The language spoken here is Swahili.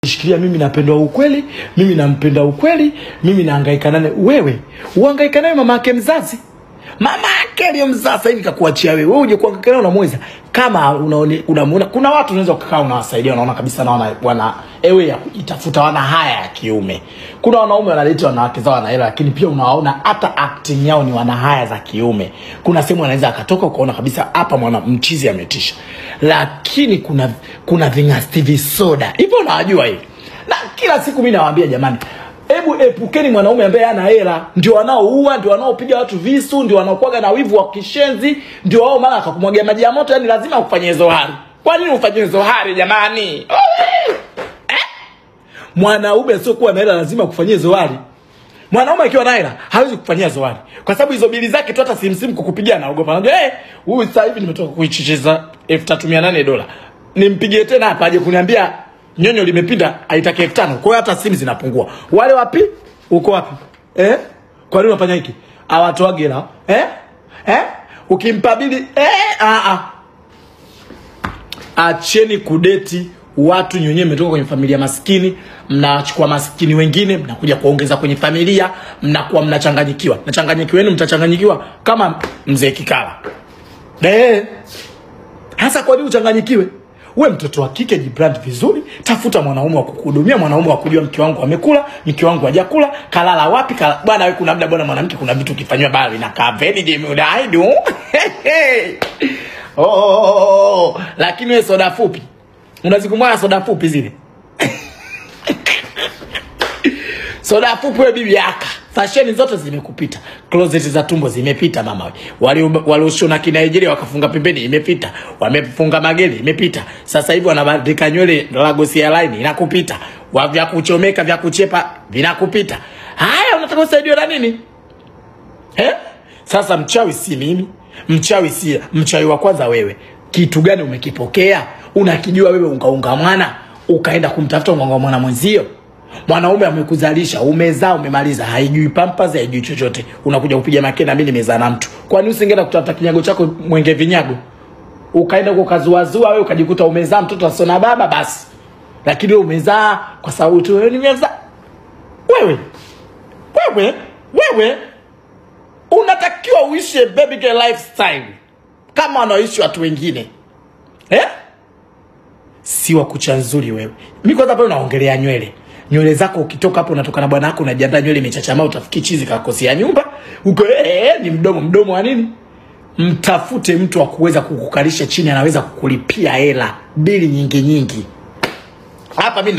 Shikilia mimi napenda ukweli, mimi nampenda ukweli, mimi nahangaika naye. Wewe uhangaika naye mama yake mzazi. Mama yake aliyomzaa sasa hivi kakuachia wewe. Wewe uje kuhangaika naye unamweza. Kama unamuona kuna watu unaweza kukaa unawasaidia unaona kabisa naona bwana ewe ya kujitafuta wana haya ya kiume. Kuna wanaume wanaleta wanawake zao na hela lakini pia unawaona hata acting yao ni wana haya za kiume. Kuna sehemu anaweza akatoka ukaona kabisa hapa mwana mchizi ametisha. Lakini kuna vingasti visoda. Hivyo unawajua hivi. Na kila siku mimi nawaambia jamani, hebu epukeni mwanaume ambaye hana hela. Ndio wanaoua, ndio wanaopiga watu visu, ndio wanaokuaga na wivu wa kishenzi, ndio wao mara akakumwagia maji ya moto, yani lazima ufanye zohari. Kwa nini ufanye zohari jamani? Mwanaume sio kuwa na hela lazima kufanyia zohari. Mwanaume akiwa na hela hawezi kufanyia zohari. Kwa sababu hizo bili zake tu hata simsimu kukupigia naogopa. Anajua huyu sasa hivi nimetoka kuichicheza $3800. Nimpigie tena hapa aje kuniambia nyonyo limepinda aitake 5000. Kwa hiyo hata simu zinapungua. Wale wapi? Uko wapi? Kwa nini unafanya hiki? Hawatoage hela. Ukimpa bili acheni kudeti watu nyonyewe mmetoka kwenye familia maskini, mnachukua maskini wengine, mnakuja kuongeza kwenye familia, mnakuwa mnachanganyikiwa. Nachanganyikiwa wenu mtachanganyikiwa kama mzee Kikala. Hasa kwa nini uchanganyikiwe? Wewe mtoto wa kike jibrand vizuri, tafuta mwanaume wa kukuhudumia, mwanaume wa kujua mke wangu amekula, mke wangu hajakula, kalala wapi, bwana wewe kuna muda bwana mwanamke kuna vitu ukifanywa bali na kavedi game I do. Lakini wewe soda fupi. Unazikumbuka soda fupi zile? Soda fupi wewe bibi yaka. Fashion zote zimekupita. Closet za tumbo zimepita mama wewe. Walioshona kina Nigeria wakafunga pembeni imepita. Wamefunga mageli imepita. Sasa hivi wanabadilika nywele Lagos Airline inakupita. Vya kuchomeka vya kuchepa vinakupita. Haya unataka usaidiwe na nini? Sasa mchawi si mimi. Mchawi wa kwanza wewe. Kitu gani umekipokea? Unakijua wewe ungaunga mwana, ukaenda kumtafuta ungaunga mwana mwenzio. Mwanaume amekuzalisha, umezaa, umemaliza, haijui pampers, haijui chochote. Unakuja kupiga makena mimi nimezaa na mtu. Kwa nini usingeenda kutafuta kinyago chako mwenge vinyago? Ukaenda kwa kazuazua wewe ukajikuta umezaa mtoto asona baba basi. Lakini wewe umezaa kwa sababu tu wewe nimezaa. Wewe unatakiwa uishi baby girl lifestyle kama wanaoishi watu wengine. Si wa kucha nzuri wewe. Mimi kwanza pale unaongelea nywele. Nywele zako ukitoka hapo unatoka na bwana wako unajiandaa nywele imechachamaa utafikiri chizi kakosea nyumba. Uko ni mdomo wa nini? Mtafute mtu wa kuweza kukukalisha chini anaweza kukulipia hela, bili nyingi. Hapa mimi